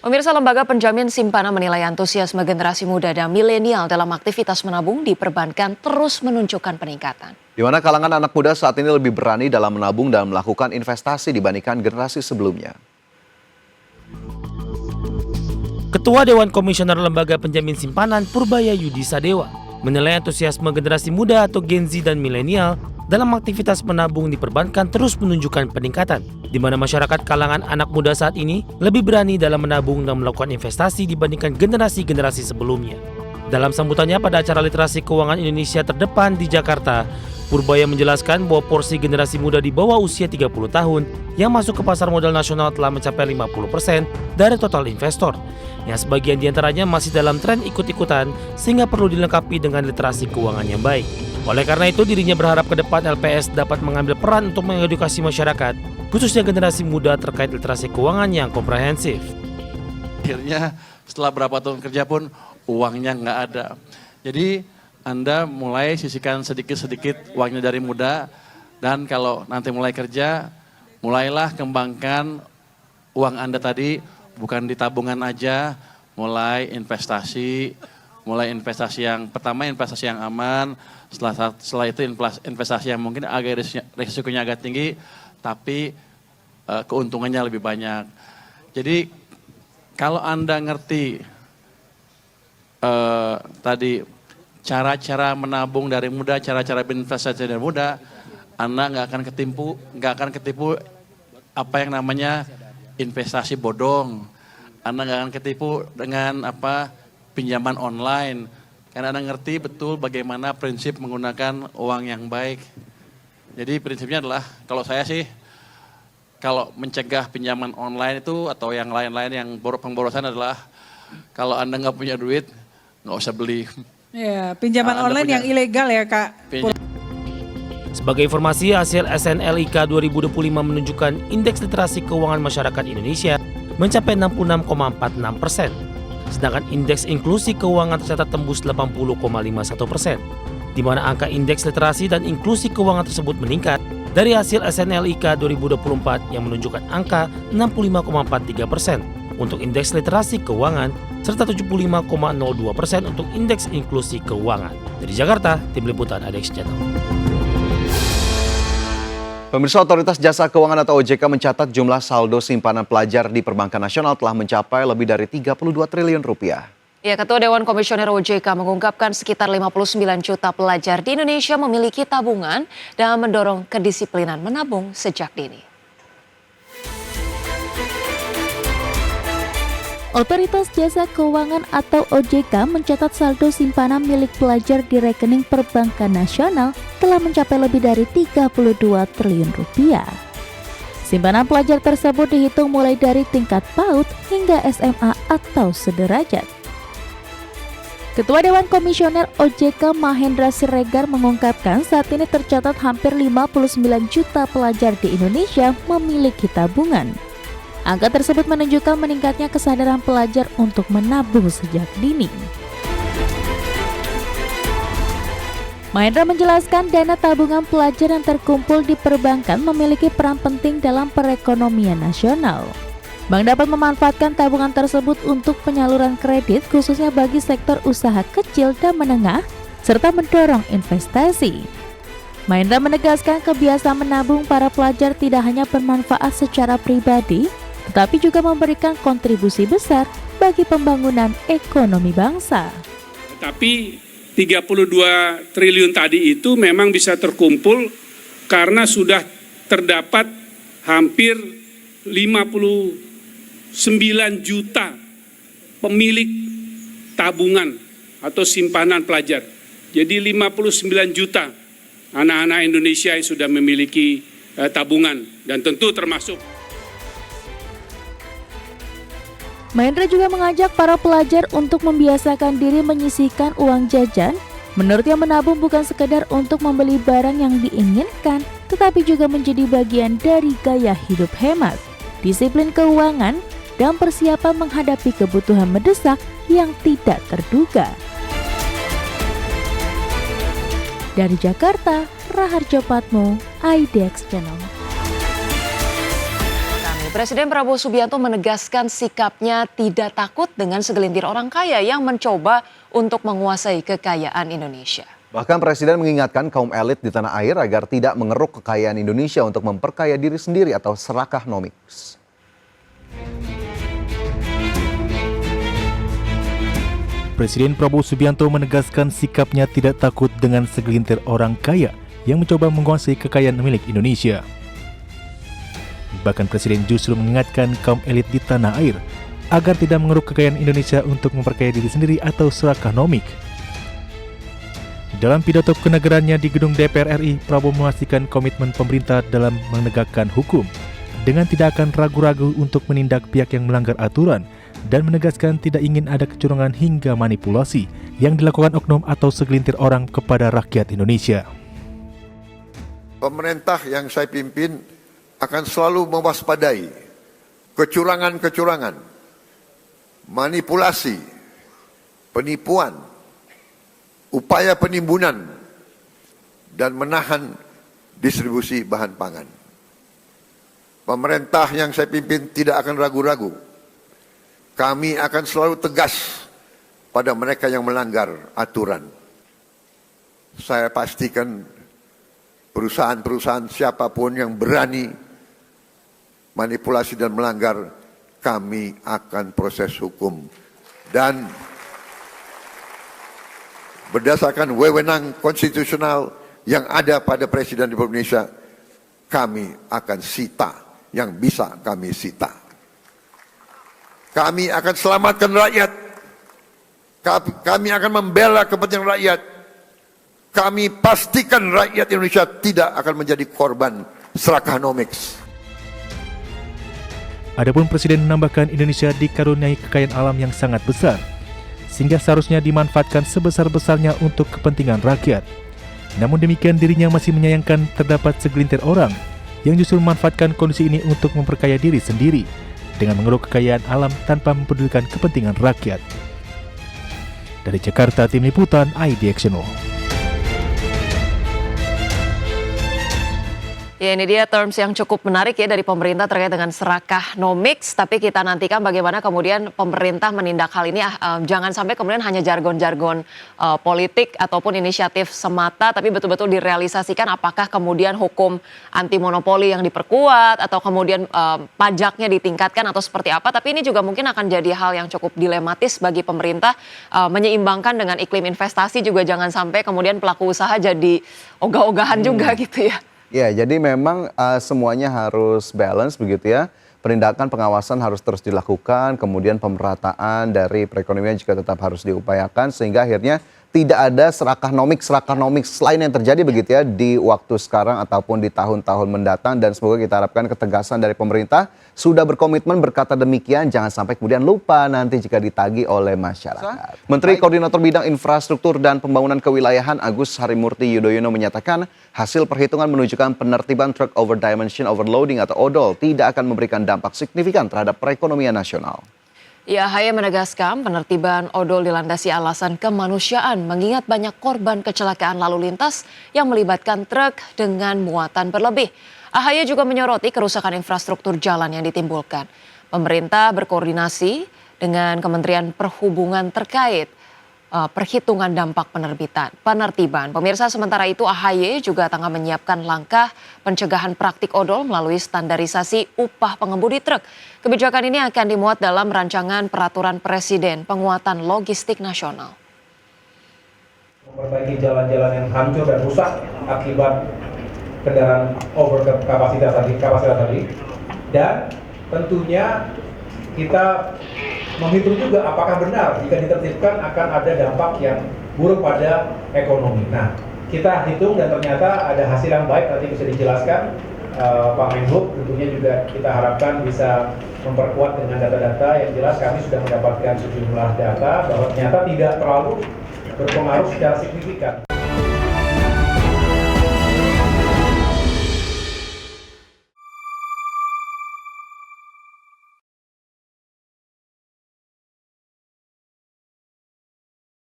Pemirsa, Lembaga Penjamin Simpanan menilai antusiasme generasi muda dan milenial dalam aktivitas menabung di perbankan terus menunjukkan peningkatan. Di mana kalangan anak muda saat ini lebih berani dalam menabung dan melakukan investasi dibandingkan generasi sebelumnya. Ketua Dewan Komisioner Lembaga Penjamin Simpanan Purbaya Yudi Sadewa menilai antusiasme generasi muda atau Gen Z dan milenial dalam aktivitas menabung di perbankan terus menunjukkan peningkatan, di mana masyarakat kalangan anak muda saat ini lebih berani dalam menabung dan melakukan investasi dibandingkan generasi-generasi sebelumnya. Dalam sambutannya pada acara Literasi Keuangan Indonesia Terdepan di Jakarta, Purbaya menjelaskan bahwa porsi generasi muda di bawah usia 30 tahun yang masuk ke pasar modal nasional telah mencapai 50% dari total investor, yang sebagian diantaranya masih dalam tren ikut-ikutan sehingga perlu dilengkapi dengan literasi keuangan yang baik. Oleh karena itu, dirinya berharap ke depan LPS dapat mengambil peran untuk mengedukasi masyarakat, khususnya generasi muda terkait literasi keuangan yang komprehensif. Akhirnya setelah berapa tahun kerja pun uangnya nggak ada. Jadi Anda mulai sisihkan sedikit-sedikit uangnya dari muda, dan kalau nanti mulai kerja, mulailah kembangkan uang Anda tadi, bukan di tabungan aja, mulai investasi yang pertama, investasi yang aman, setelah itu investasi yang mungkin agak risikonya agak tinggi, tapi keuntungannya lebih banyak. Jadi kalau Anda ngerti tadi cara-cara menabung dari muda, cara-cara berinvestasi dari muda, Anda nggak akan ketipu apa yang namanya investasi bodong. Anda nggak akan ketipu dengan pinjaman online. Karena Anda ngerti betul bagaimana prinsip menggunakan uang yang baik. Jadi prinsipnya adalah, kalau saya sih, kalau mencegah pinjaman online itu atau yang lain-lain yang pemborosan adalah, kalau Anda nggak punya duit, nggak usah beli. Ya, pinjaman online yang ilegal ya, Kak. Sebagai informasi, hasil SNLIK 2025 menunjukkan indeks literasi keuangan masyarakat Indonesia mencapai 66,46%. Sedangkan indeks inklusi keuangan tercatat tembus 80,51%, di mana angka indeks literasi dan inklusi keuangan tersebut meningkat dari hasil SNLIK 2024 yang menunjukkan angka 65,43% untuk indeks literasi keuangan serta 75,02% untuk indeks inklusi keuangan. Dari Jakarta, Tim Liputan ADX Channel. Pemirsa, Otoritas Jasa Keuangan atau OJK mencatat jumlah saldo simpanan pelajar di perbankan nasional telah mencapai lebih dari 32 triliun rupiah. Ya, Ketua Dewan Komisioner OJK mengungkapkan sekitar 59 juta pelajar di Indonesia memiliki tabungan dan mendorong kedisiplinan menabung sejak dini. Otoritas Jasa Keuangan atau OJK mencatat saldo simpanan milik pelajar di rekening perbankan nasional telah mencapai lebih dari 32 triliun rupiah. Simpanan pelajar tersebut dihitung mulai dari tingkat PAUD hingga SMA atau sederajat. Ketua Dewan Komisioner OJK Mahendra Siregar mengungkapkan saat ini tercatat hampir 59 juta pelajar di Indonesia memiliki tabungan. Angka tersebut menunjukkan meningkatnya kesadaran pelajar untuk menabung sejak dini. Mahendra menjelaskan dana tabungan pelajar yang terkumpul di perbankan memiliki peran penting dalam perekonomian nasional. Bank dapat memanfaatkan tabungan tersebut untuk penyaluran kredit khususnya bagi sektor usaha kecil dan menengah, serta mendorong investasi. Mahendra menegaskan kebiasaan menabung para pelajar tidak hanya bermanfaat secara pribadi, tetapi juga memberikan kontribusi besar bagi pembangunan ekonomi bangsa. Tapi 32 triliun tadi itu memang bisa terkumpul karena sudah terdapat hampir 59 juta pemilik tabungan atau simpanan pelajar. Jadi 59 juta anak-anak Indonesia yang sudah memiliki tabungan, dan tentu termasuk. Mahendra juga mengajak para pelajar untuk membiasakan diri menyisihkan uang jajan. Menurutnya menabung bukan sekedar untuk membeli barang yang diinginkan, tetapi juga menjadi bagian dari gaya hidup hemat, disiplin keuangan, dan persiapan menghadapi kebutuhan mendesak yang tidak terduga. Dari Jakarta, Raharjo Patmo, IDX Channel. Presiden Prabowo Subianto menegaskan sikapnya tidak takut dengan segelintir orang kaya yang mencoba untuk menguasai kekayaan Indonesia. Bahkan Presiden mengingatkan kaum elit di tanah air agar tidak mengeruk kekayaan Indonesia untuk memperkaya diri sendiri atau serakah nomiks. Presiden Prabowo Subianto menegaskan sikapnya tidak takut dengan segelintir orang kaya yang mencoba menguasai kekayaan milik Indonesia. Bahkan Presiden justru mengingatkan kaum elit di tanah air agar tidak mengeruk kekayaan Indonesia untuk memperkaya diri sendiri atau serakah nomik. Dalam pidato kenegarannya di gedung DPR RI, Prabowo memastikan komitmen pemerintah dalam menegakkan hukum dengan tidak akan ragu-ragu untuk menindak pihak yang melanggar aturan dan menegaskan tidak ingin ada kecurangan hingga manipulasi yang dilakukan oknum atau segelintir orang kepada rakyat Indonesia. Pemerintah yang saya pimpin akan selalu mewaspadai kecurangan-kecurangan, manipulasi, penipuan, upaya penimbunan, dan menahan distribusi bahan pangan. Pemerintah yang saya pimpin tidak akan ragu-ragu. Kami akan selalu tegas pada mereka yang melanggar aturan. Saya pastikan perusahaan-perusahaan siapapun yang berani manipulasi dan melanggar, kami akan proses hukum. Dan berdasarkan wewenang konstitusional yang ada pada Presiden Republik Indonesia, kami akan sita yang bisa kami sita. Kami akan selamatkan rakyat. Kami akan membela kepentingan rakyat. Kami pastikan rakyat Indonesia tidak akan menjadi korban serakah nomiks. Adapun Presiden menambahkan Indonesia dikaruniai kekayaan alam yang sangat besar, sehingga seharusnya dimanfaatkan sebesar-besarnya untuk kepentingan rakyat. Namun demikian dirinya masih menyayangkan terdapat segelintir orang yang justru memanfaatkan kondisi ini untuk memperkaya diri sendiri dengan mengeruk kekayaan alam tanpa mempedulikan kepentingan rakyat. Dari Jakarta, Tim Liputan IDXNO. Ya, ini dia terms yang cukup menarik ya dari pemerintah terkait dengan serakah nomiks. Tapi kita nantikan bagaimana kemudian pemerintah menindak hal ini. Jangan sampai kemudian hanya jargon-jargon politik ataupun inisiatif semata, tapi betul-betul direalisasikan apakah kemudian hukum anti monopoli yang diperkuat atau kemudian pajaknya ditingkatkan atau seperti apa. Tapi ini juga mungkin akan jadi hal yang cukup dilematis bagi pemerintah, menyeimbangkan dengan iklim investasi juga jangan sampai kemudian pelaku usaha jadi ogah-ogahan juga gitu ya. Ya, jadi memang semuanya harus balance begitu ya. Penindakan pengawasan harus terus dilakukan, kemudian pemerataan dari perekonomian juga tetap harus diupayakan sehingga akhirnya tidak ada serakah nomik lain yang terjadi begitu ya di waktu sekarang ataupun di tahun-tahun mendatang, dan semoga kita harapkan ketegasan dari pemerintah sudah berkomitmen berkata demikian, jangan sampai kemudian lupa nanti jika ditagih oleh masyarakat. Menteri Koordinator Bidang Infrastruktur dan Pembangunan Kewilayahan Agus Harimurti Yudhoyono menyatakan hasil perhitungan menunjukkan penertiban Truck Over Dimension Overloading atau ODOL tidak akan memberikan dampak signifikan terhadap perekonomian nasional. AHY menegaskan penertiban odol dilandasi alasan kemanusiaan mengingat banyak korban kecelakaan lalu lintas yang melibatkan truk dengan muatan berlebih. AHY juga menyoroti kerusakan infrastruktur jalan yang ditimbulkan. Pemerintah berkoordinasi dengan Kementerian Perhubungan terkait perhitungan dampak penertiban. Pemirsa, sementara itu AHY juga tengah menyiapkan langkah pencegahan praktik odol melalui standarisasi upah pengemudi truk. Kebijakan ini akan dimuat dalam rancangan peraturan Presiden penguatan logistik nasional. Memperbaiki jalan-jalan yang hancur dan rusak akibat kendaraan over kapasitas tadi, dan tentunya kita menghitung juga apakah benar jika ditertibkan akan ada dampak yang buruk pada ekonomi. Nah, kita hitung dan ternyata ada hasil yang baik, nanti bisa dijelaskan Pak Menhub. Tentunya juga kita harapkan bisa memperkuat dengan data-data yang jelas. Kami sudah mendapatkan sejumlah data bahwa ternyata tidak terlalu berpengaruh secara signifikan.